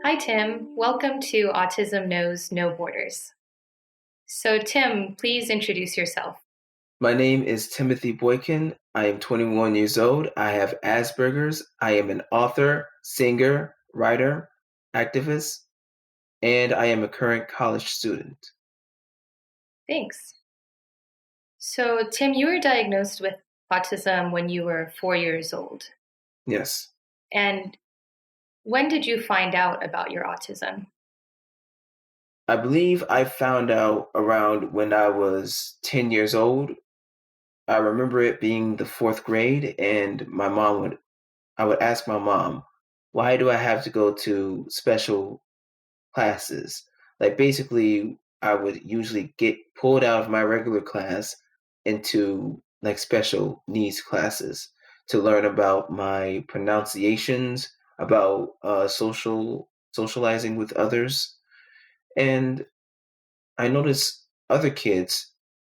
Hi, Tim. Welcome to Autism Knows No Borders. So, Tim, please introduce yourself. My name is Timothy Boykin. I am 21 years old. I have Asperger's. I am an author, singer, writer, activist, and I am a current college student. Thanks. So, Tim, you were diagnosed with autism when you were 4 years old. Yes. And when did you find out about your autism? I believe I found out around when I was 10 years old. I remember it being the fourth grade, and I would ask my mom, why do I have to go to special classes? Like basically, I would usually get pulled out of my regular class into like special needs classes to learn about my pronunciations, about socializing with others, and I noticed other kids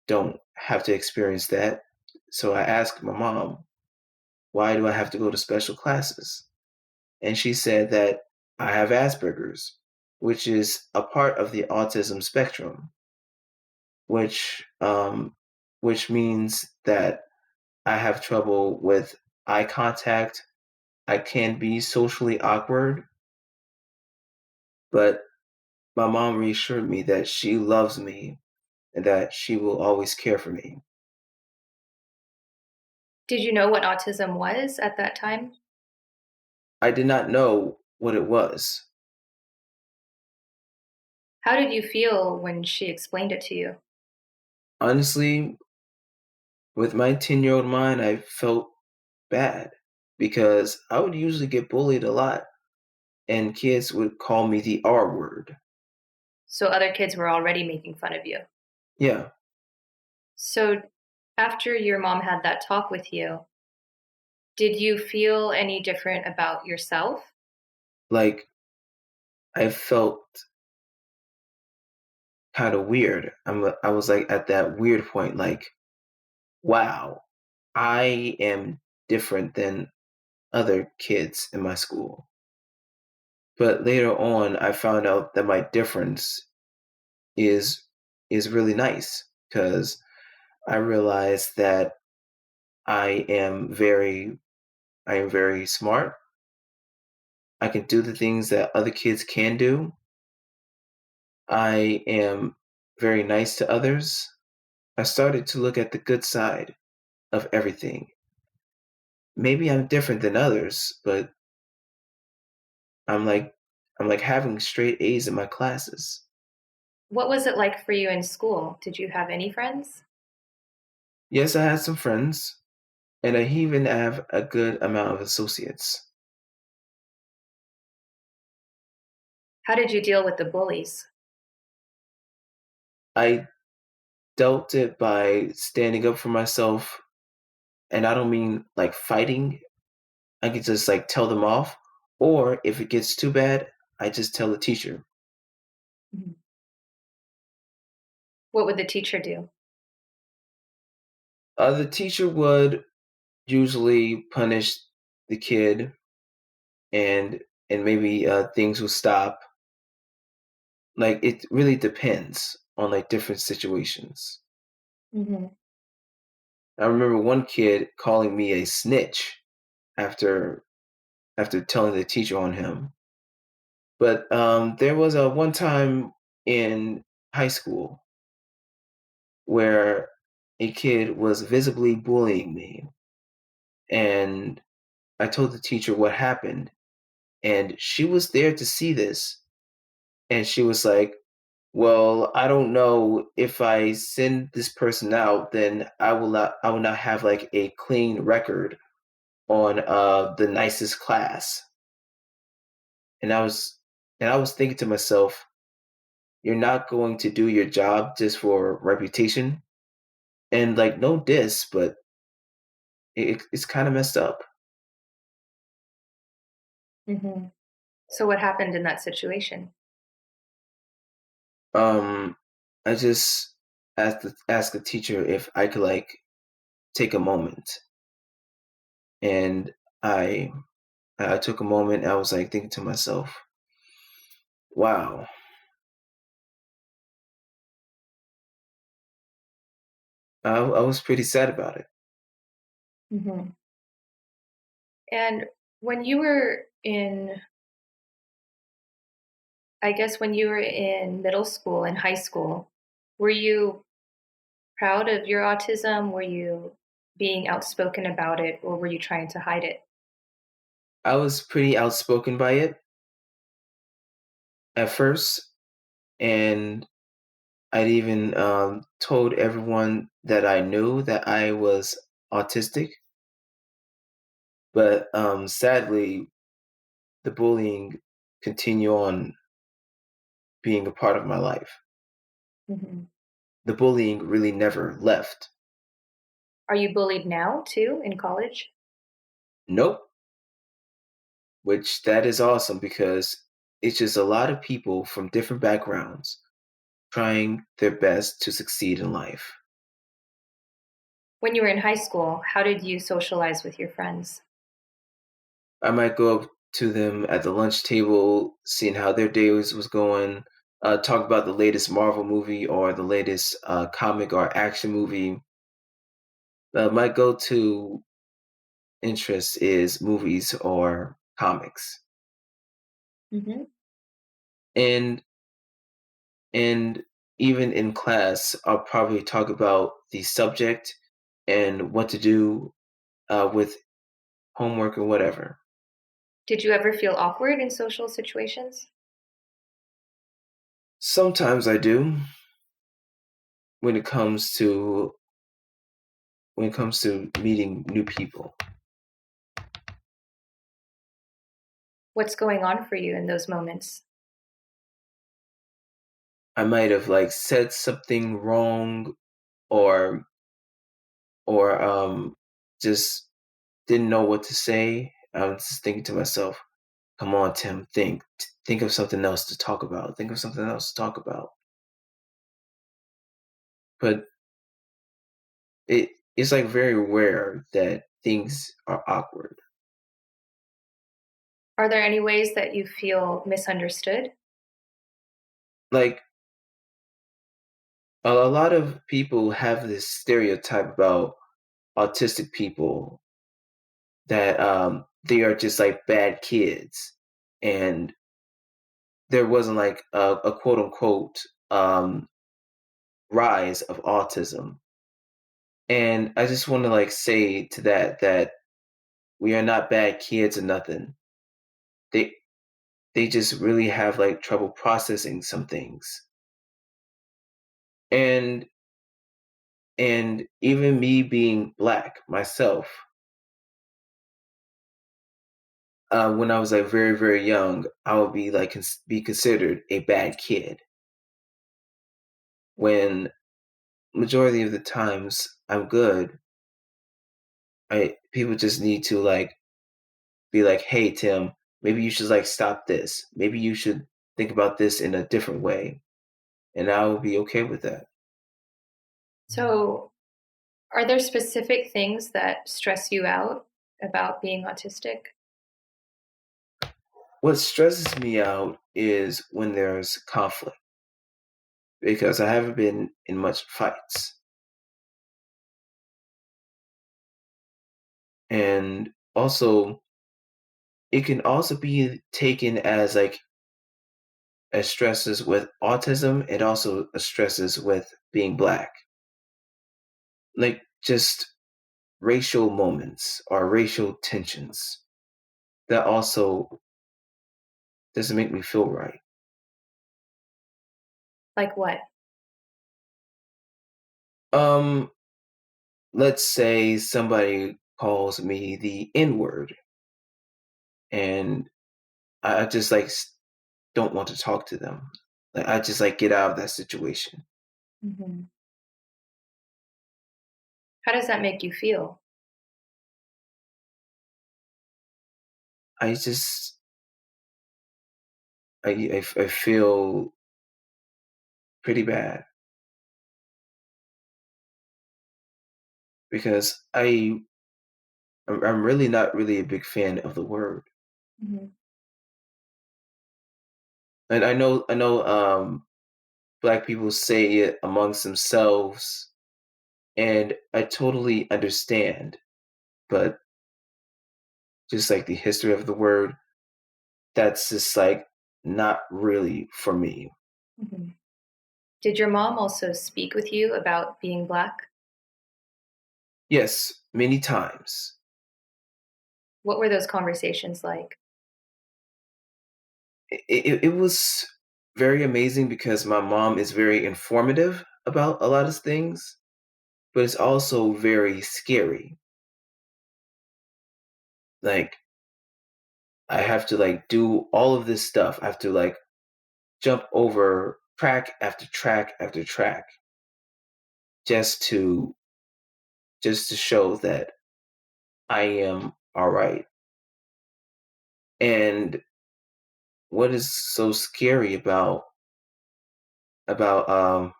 don't have to experience that. So I asked my mom, why do I have to go to special classes? And she said that I have Asperger's, which is a part of the autism spectrum, which um, which means that I have trouble with eye contact. I can be socially awkward, but my mom reassured me that she loves me and that she will always care for me. Did you know what autism was at that time? I did not know what it was. How did you feel when she explained it to you? Honestly, with my 10-year-old mind, I felt bad because I would usually get bullied a lot and kids would call me the R word. So, other kids were already making fun of you. Yeah, So, after your mom had that talk with you, did you feel any different about yourself? like I felt kind of weird. I was like at that weird point, like, wow, I am different than other kids in my school. But later on, I found out that my difference is is really nice because I realized that I am very I am very smart. I can do the things that other kids can do. I am very nice to others. I started to look at the good side of everything. Maybe I'm different than others, but I'm like I'm like having straight A's in my classes. What was it like for you in school? Did you have any friends? Yes, I had some friends, and I even have a good amount of associates. How did you deal with the bullies? I dealt it by standing up for myself, and I don't mean like fighting. I could just like tell them off, or if it gets too bad, I just tell the teacher. Mhm. What would the teacher do? The teacher would usually punish the kid, and maybe things will stop. Like it really depends on like different situations. Mhm. I remember one kid calling me a snitch after telling the teacher on him. But there was a one time in high school where a kid was visibly bullying me, and I told the teacher what happened, and she was there to see this, and she was like, well, I don't know, if I send this person out, then I will not have like a clean record on the nicest class. And I was thinking to myself, you're not going to do your job just for reputation. And like no diss, but it's kind of messed up. Mhm. So what happened in that situation? Um I just asked the teacher if I could like take a moment, and I I took a moment. I was like thinking to myself, Wow. I was pretty sad about it. Hmm. And when you were in, I guess when you were in middle school and high school, were you proud of your autism? Were you being outspoken about it, or were you trying to hide it? I was pretty outspoken by it at first, and I'd even told everyone that I knew that I was autistic. But sadly, the bullying continue on being a part of my life. Hmm. The bullying really never left. Are you bullied now too in college? Nope, which that is awesome because it's just a lot of people from different backgrounds trying their best to succeed in life. When you were in high school, how did you socialize with your friends? I might go up to them at the lunch table, seeing how their day was going, talk about the latest Marvel movie or the latest comic or action movie. My go-to interest is movies or comics, Hmm. and and even in class, I'll probably talk about the subject and what to do with homework or whatever. Did you ever feel awkward in social situations? Sometimes I do when it comes to meeting new people. What's going on for you in those moments? I might have like said something wrong or or just didn't know what to say. I was just thinking to myself, "Come on, Tim, think of something else to talk about. Think of something else to talk about." But it's like very rare that things are awkward. Are there any ways that you feel misunderstood? Like a lot of people have this stereotype about autistic people that they are just like bad kids, and there wasn't like a quote unquote um, rise of autism. And I just want to like say to that we are not bad kids or nothing. They they just really have like trouble processing some things. And even me being black myself, when I was like very young, I would be like be considered a bad kid. When majority of the times I'm good, I people just need to like be like, "Hey Tim, maybe you should like stop this. Maybe you should think about this in a different way." And I will be okay with that. So, are there specific things that stress you out about being autistic? What stresses me out is when there's conflict because I haven't been in much fights. And also, it can also be taken as like as stresses with autism and also as stresses with being black. Like just racial moments or racial tensions that also doesn't make me feel right. Like what? Um, let's say somebody calls me the N word, and I just like don't want to talk to them. Like I just like get out of that situation. Hmm. How does that make you feel? I just I feel pretty bad because I'm really not really a big fan of the word. Hmm. And I know black people say it amongst themselves, and I totally understand, but just like the history of the word, that's just like not really for me. Mhm. Did your mom also speak with you about being Black? Yes, many times. What were those conversations like? It was very amazing because my mom is very informative about a lot of things, but it's also very scary. Like I have to like do all of this stuff. I have to like jump over track after track after track just to just to show that I am all right. And what is so scary about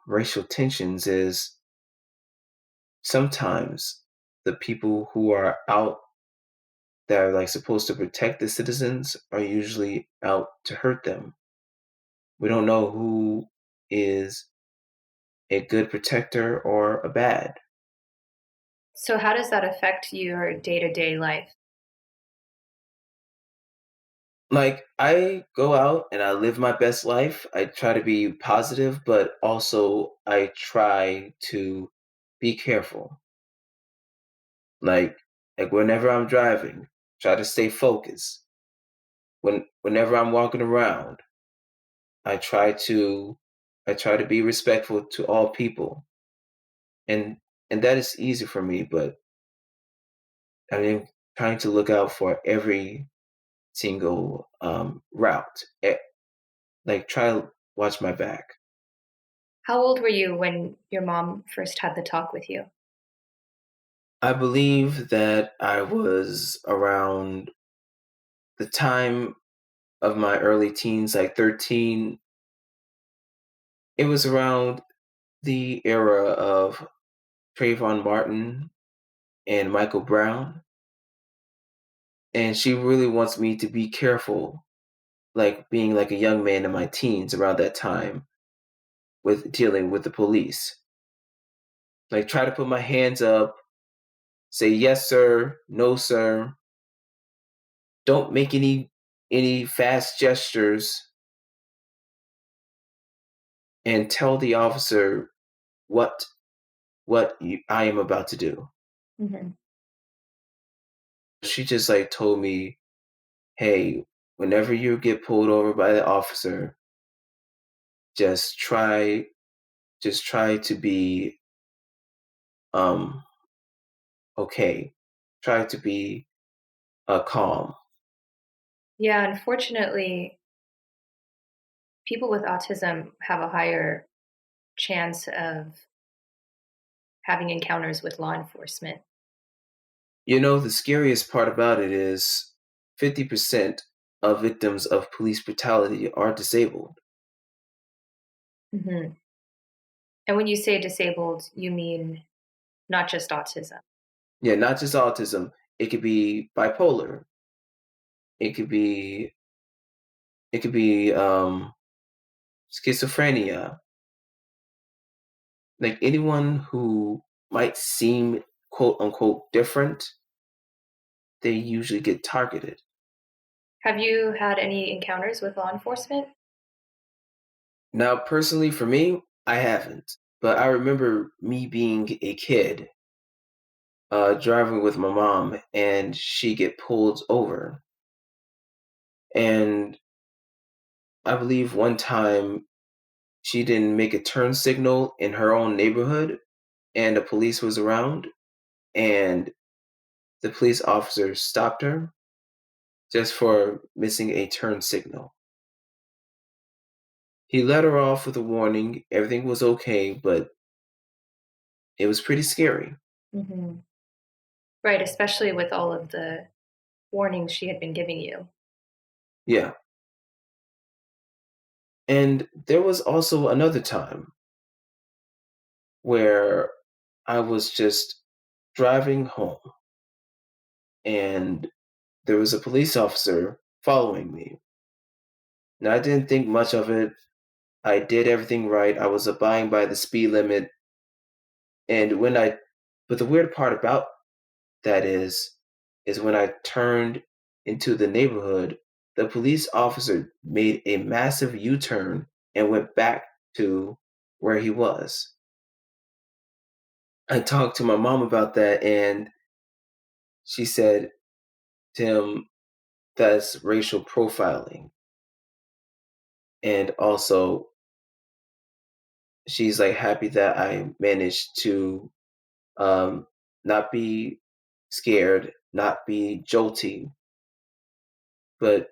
racial tensions is sometimes the people who are out that are like supposed to protect the citizens are usually out to hurt them. We don't know who is a good protector or a bad. So how does that affect your day-to-day life? Like I go out and I live my best life. I try to be positive, but also I try to be careful. Like like whenever I'm driving, try to stay focused. Whenever I'm walking around, I try to I try to be respectful to all people. And and that is easy for me, but I mean trying to look out for every single route. Like try to watch my back. How old were you when your mom first had the talk with you? I believe that I was around the time of my early teens, like 13. It was around the era of Trayvon Martin and Michael Brown. And she really wants me to be careful, like being like a young man in my teens around that time with dealing with the police. Like try to put my hands up, say yes sir, no sir. Don't make any fast gestures and tell the officer what I am about to do. Mhm. She just like told me, "Hey, whenever you get pulled over by the officer, just try just try to be um okay. Try to be calm." Yeah, unfortunately, people with autism have a higher chance of having encounters with law enforcement. You know, the scariest part about it is 50% of victims of police brutality are disabled. Mhm. And when you say disabled, you mean not just autism. Yeah, not just autism. It could be bipolar. It could be it could be schizophrenia. Like anyone who might seem quote unquote different, they usually get targeted. Have you had any encounters with law enforcement? Now, personally, for me, I haven't. But I remember me being a kid, driving with my mom, and she get pulled over. And I believe one time she didn't make a turn signal in her own neighborhood, and the police was around, and the police officer stopped her just for missing a turn signal. He let her off with a warning. Everything was okay, but it was pretty scary. Mhm. Right, especially with all of the warnings she had been giving you. Yeah. And there was also another time where I was just driving home and there was a police officer following me. Now, I didn't think much of it. I did everything right. I was abiding by the speed limit. And but the weird part about that is when I turned into the neighborhood, the police officer made a massive U-turn and went back to where he was. I talked to my mom about that, and she said, Tim, that's racial profiling. And also, she's like happy that I managed to um, not be scared, not be jolty, but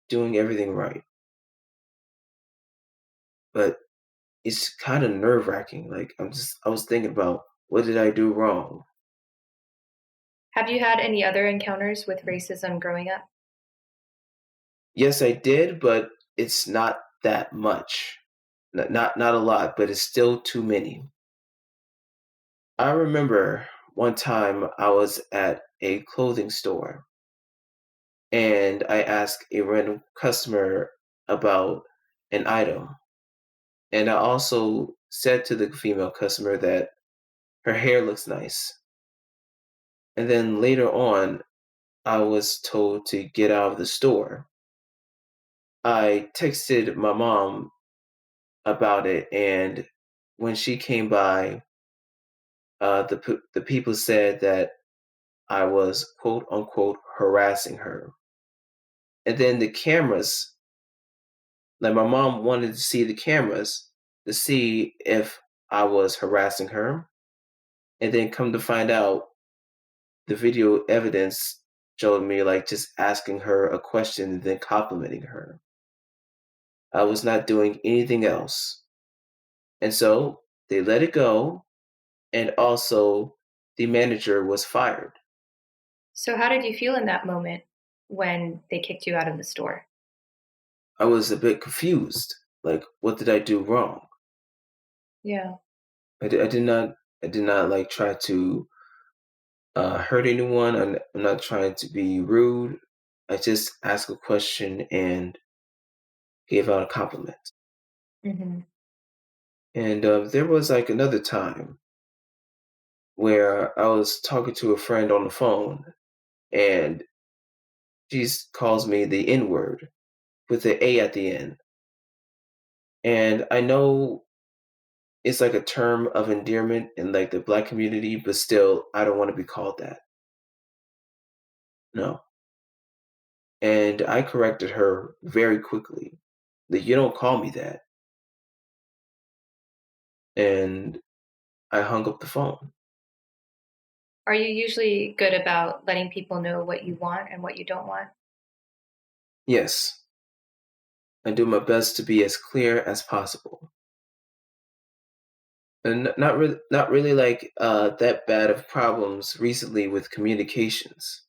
doing everything right. But it's kind of nerve wracking. Like I was thinking about what did I do wrong? Have you had any other encounters with racism growing up? Yes, I did, but it's not that much. Not a lot, but it's still too many. I remember one time I was at a clothing store and I asked a random customer about an item. And I also said to the female customer that her hair looks nice. And then later on, I was told to get out of the store. I texted my mom about it, and when she came by, the people said that I was quote unquote harassing her. And then the cameras, like my mom wanted to see the cameras to see if I was harassing her. And then come to find out, the video evidence showed me like just asking her a question and then complimenting her. I was not doing anything else. And so they let it go. And also, the manager was fired. So, how did you feel in that moment when they kicked you out of the store? I was a bit confused. Like, what did I do wrong? Yeah. I did not. I did not like try to hurt anyone. I'm not trying to be rude. I just asked a question and gave out a compliment. Hmm. And there was like another time where I was talking to a friend on the phone, and she calls me the N word with the A at the end. And I know it's like a term of endearment in like the black community, but still, I don't want to be called that. No. And I corrected her very quickly. That you don't call me that. And I hung up the phone. Are you usually good about letting people know what you want and what you don't want? Yes, I do my best to be as clear as possible. And not really like that bad of problems recently with communications.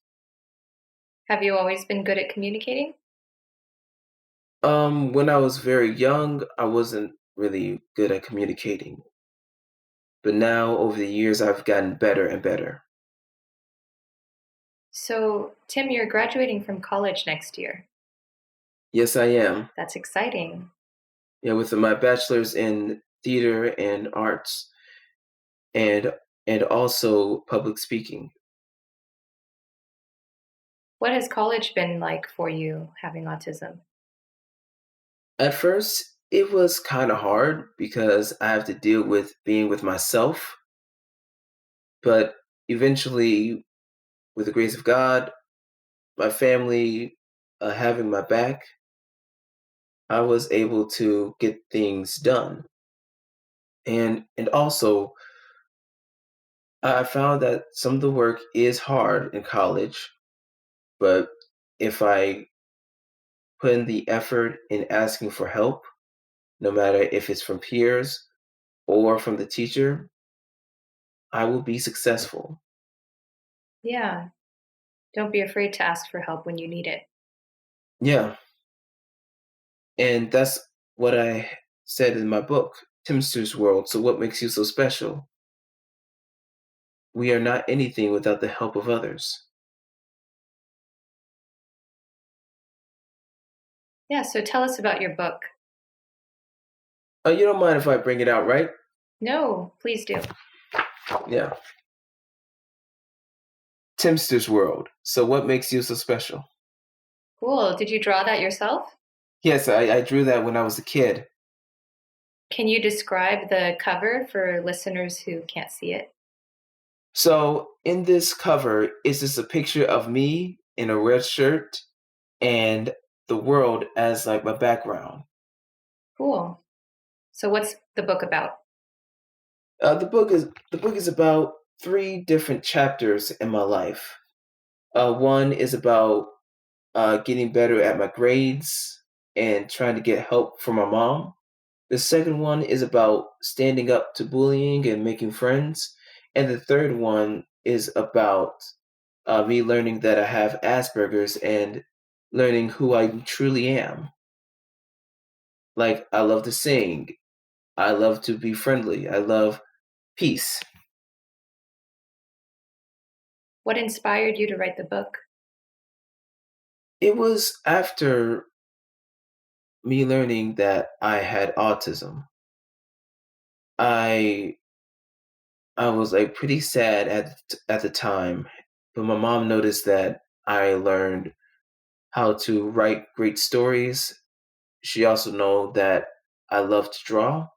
Have you always been good at communicating? When I was very young, I wasn't really good at communicating. But now over the years I've gotten better and better. So, Tim, you're graduating from college next year. Yes, I am. That's exciting. Yeah, with my bachelor's in theater and arts and and also public speaking. What has college been like for you having autism? At first, it was kind of hard because I have to deal with being with myself, but eventually, with the grace of God, my family having my back, I was able to get things done. And also, I found that some of the work is hard in college, but if I put in the effort in asking for help, no matter if it's from peers or from the teacher, I will be successful. Yeah. Don't be afraid to ask for help when you need it. Yeah. And that's what I said in my book, Timster's World. So, what makes you so special? We are not anything without the help of others. Yeah, so tell us about your book. You don't mind if I bring it out, right? No, please do. Yeah. Timster's World. So, what makes you so special? Cool. Did you draw that yourself? Yes, I drew that when I was a kid. Can you describe the cover for listeners who can't see it? So, in this cover, is just a picture of me in a red shirt and the world as like my background. Cool. So what's the book about? The book is about three different chapters in my life. One is about getting better at my grades and trying to get help from my mom. The second one is about standing up to bullying and making friends. And the third one is about me learning that I have Asperger's and learning who I truly am. Like, I love to sing. I love to be friendly. I love peace. What inspired you to write the book? It was after me learning that I had autism. I I was like pretty sad at the time, but my mom noticed that I learned how to write great stories. She also know that I love to draw,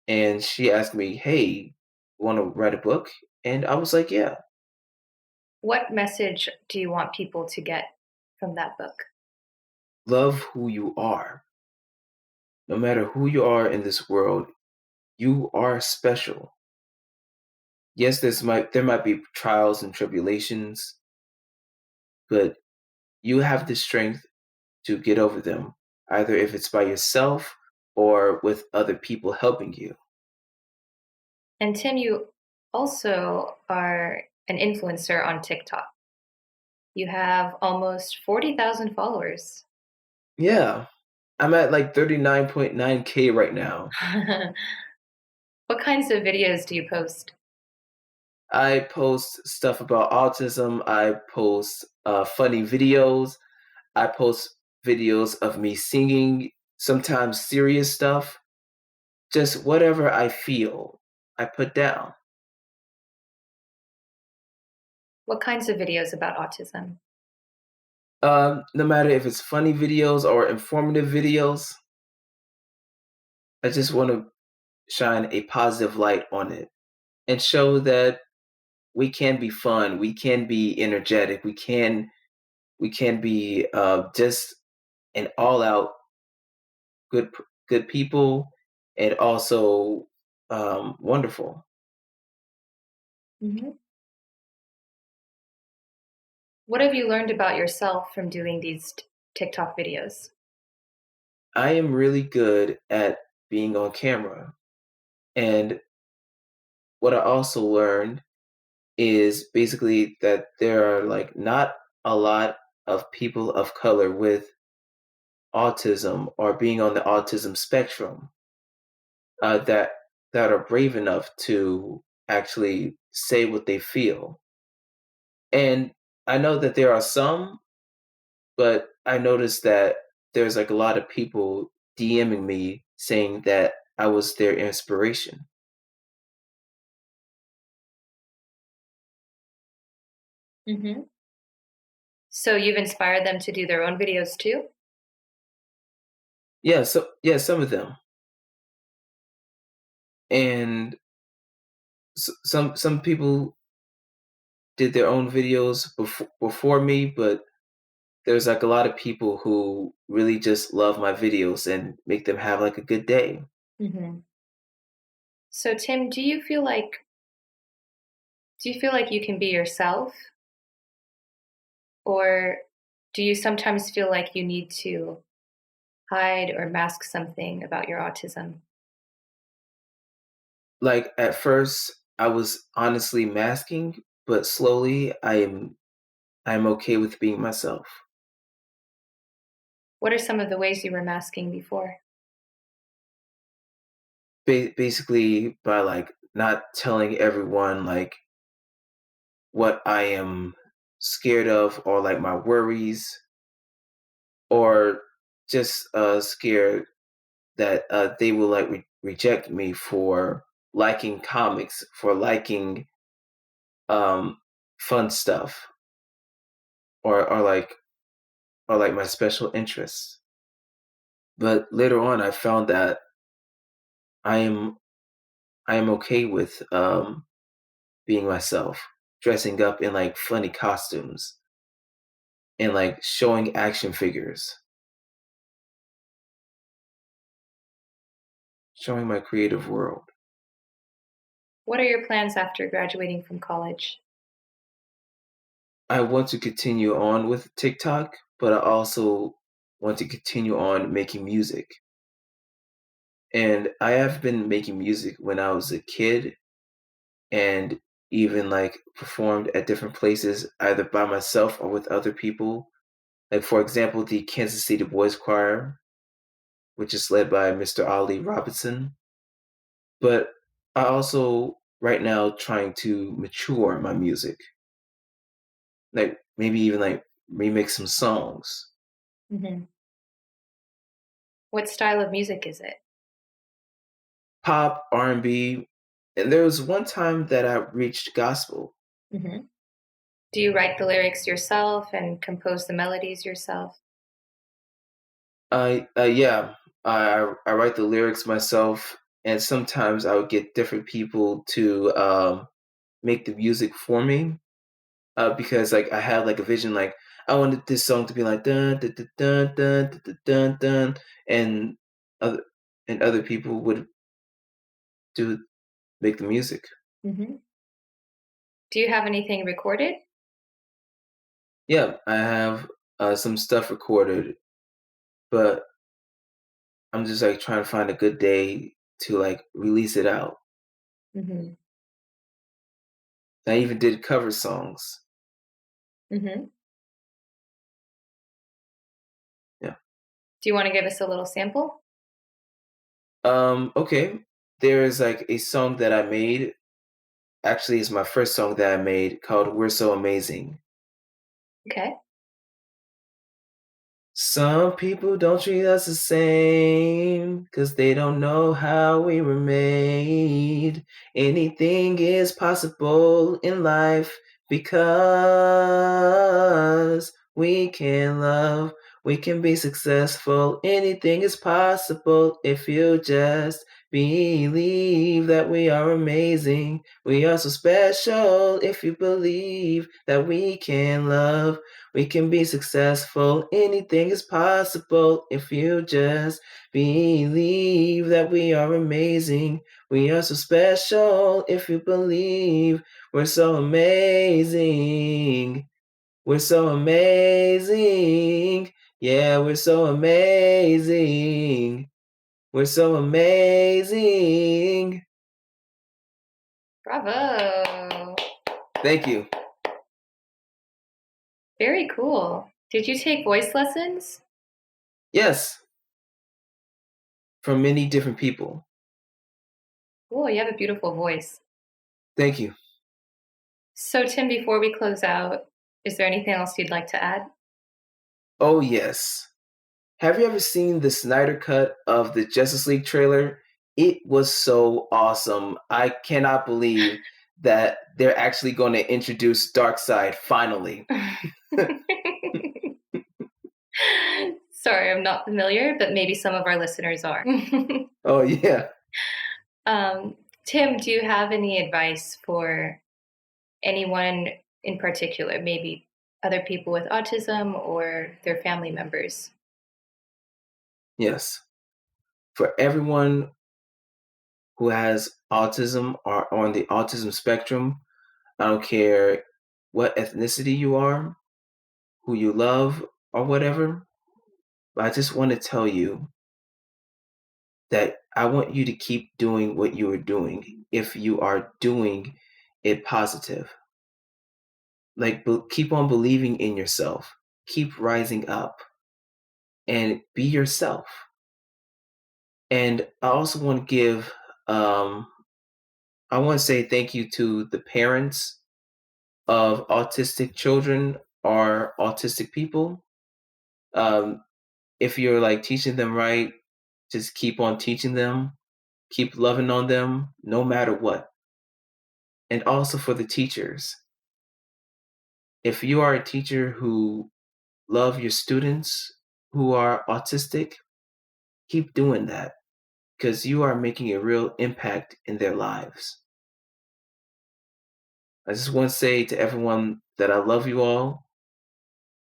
and she asked me, "Hey, want to write a book?" And I was like, "Yeah, What message do you want people to get from that book? love who you are. No matter who you are in this world, you are special. Yes, there might be trials and tribulations, but you have the strength to get over them, either if it's by yourself or with other people helping you." And Tim, you also are an influencer on TikTok. You have almost 40,000 followers. Yeah, I'm at like 39.9K right now. What kinds of videos do you post? I post stuff about autism. I post funny videos. I post videos of me singing, sometimes serious stuff, just whatever I feel, I put down. What kinds of videos about autism? No matter if it's funny videos or informative videos, I just want to shine a positive light on it and show that we can be fun, we can be energetic, we can be just an all out good people and also wonderful. Mhm. What have you learned about yourself from doing these TikTok videos? I am really good at being on camera. And what I also learned is basically that there are like not a lot of people of color with autism or being on the autism spectrum that are brave enough to actually say what they feel. And I know that there are some, but I noticed that there's like a lot of people DMing me saying that I was their inspiration. Mhm. So you've inspired them to do their own videos too? Yeah, so yeah, some of them. And some people did their own videos before me, but there's like a lot of people who really just love my videos and make them have like a good day. Mhm. So Tim, do you feel like you can be yourself, or do you sometimes feel like you need to hide or mask something about your autism? Like at first I was honestly masking, but slowly I'm okay with being myself. What are some of the ways you were masking before? Basically by like not telling everyone like what I am scared of or like my worries or just scared that they will like reject me for liking comics, for liking um, fun stuff, or or like my special interests. But later on, I found that I am I am okay with being myself, dressing up in like funny costumes and like showing action figures, showing my creative world. What are your plans after graduating from college? I want to continue on with TikTok, but I also want to continue on making music. And I have been making music when I was a kid and even like performed at different places, either by myself or with other people. Like, for example, the Kansas City Boys Choir, which is led by Mr. Ali Robinson. But I also, right now, trying to mature my music, like maybe even like remix some songs. Hmm. What style of music is it? Pop, R&B, and there was one time that I reached gospel. Hmm. Do you write the lyrics yourself and compose the melodies yourself? Yeah, I write the lyrics myself, and sometimes I would get different people to make the music for me. Because like I had like a vision, like I wanted this song to be like dun dun dun dun dun dun dun, dun, dun, and other other people would do make the music. Hmm. Do you have anything recorded? Yeah, I have some stuff recorded, but I'm just like trying to find a good day to like release it out. Hmm. I even did cover songs. Hmm. Yeah. Do you want to give us a little sample? Okay. There is like a song that I made. Actually, it's my first song that I made called "We're So Amazing." Okay. Some people don't treat us the same because they don't know how we were made. Anything is possible in life because we can love, we can be successful. Anything is possible if you just believe that we are amazing. We are so special if you believe that we can love. We can be successful. Anything is possible if you just believe that we are amazing. We are so special if you believe we're so amazing. We're so amazing. Yeah, we're so amazing. We're so amazing. Bravo. Thank you. Very cool. Did you take voice lessons? Yes, from many different people. Cool. You have a beautiful voice. Thank you. So, Tim, before we close out, is there anything else you'd like to add? Oh, yes. Have you ever seen the Snyder cut of the Justice League trailer? It was so awesome. I cannot believe that they're actually going to introduce Darkseid finally. Sorry, I'm not familiar, but maybe some of our listeners are. Oh yeah. um, Tim, do you have any advice for anyone in particular, maybe other people with autism or their family members? Yes. For everyone who has autism or on the autism spectrum, I don't care what ethnicity you are, who you love, or whatever, but I just want to tell you that I want you to keep doing what you are doing if you are doing it positive. Like, keep on believing in yourself, keep rising up, and be yourself. And I also want to um, I want to say thank you to the parents of autistic children or autistic people. Um, if you're like teaching them right, just keep on teaching them, keep loving on them no matter what. And also for the teachers, if you are a teacher who love your students who are autistic, keep doing that because you are making a real impact in their lives. I just want to say to everyone that I love you all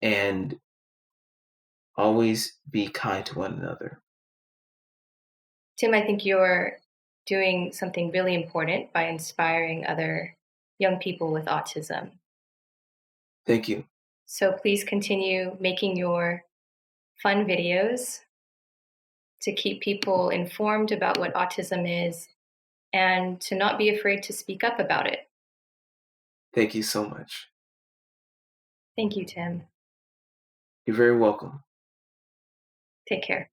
and always be kind to one another. Tim, I think you're doing something really important by inspiring other young people with autism. Thank you. So please continue making your fun videos to keep people informed about what autism is and to not be afraid to speak up about it. Thank you so much. Thank you, Tim. You're very welcome. Take care.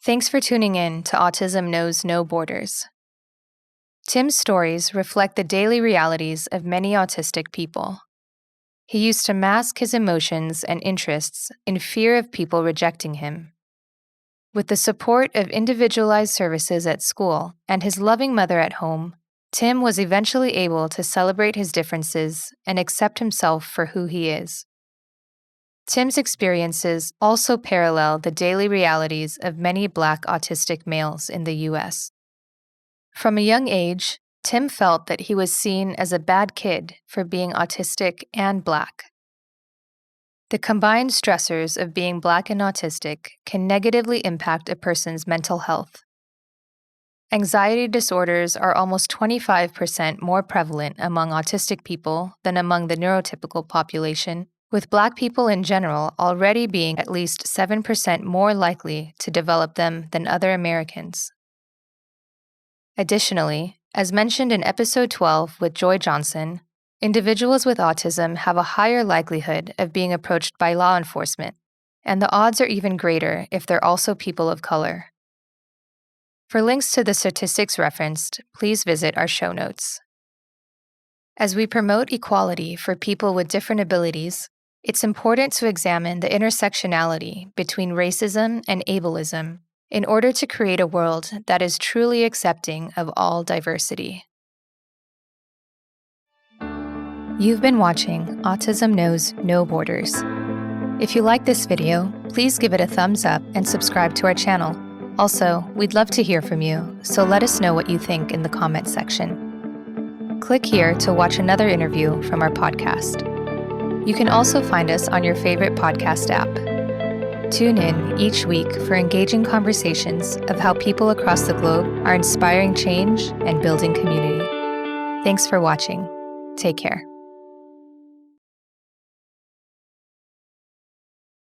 Thanks for tuning in to Autism Knows No Borders. Tim's stories reflect the daily realities of many autistic people. He used to mask his emotions and interests in fear of people rejecting him. With the support of individualized services at school and his loving mother at home, Tim was eventually able to celebrate his differences and accept himself for who he is. Tim's experiences also parallel the daily realities of many Black autistic males in the U.S. From a young age, Tim felt that he was seen as a bad kid for being autistic and Black. The combined stressors of being Black and autistic can negatively impact a person's mental health. Anxiety disorders are almost 25% more prevalent among autistic people than among the neurotypical population, with Black people in general already being at least 7% more likely to develop them than other Americans. Additionally, as mentioned in episode 12 with Joy Johnson, individuals with autism have a higher likelihood of being approached by law enforcement, and the odds are even greater if they're also people of color. For links to the statistics referenced, please visit our show notes. As we promote equality for people with different abilities, it's important to examine the intersectionality between racism and ableism in order to create a world that is truly accepting of all diversity. You've been watching Autism Knows No Borders. If you like this video, please give it a thumbs up and subscribe to our channel. Also, we'd love to hear from you, so let us know what you think in the comments section. Click here to watch another interview from our podcast. You can also find us on your favorite podcast app. Tune in each week for engaging conversations of how people across the globe are inspiring change and building community. Thanks for watching. Take care.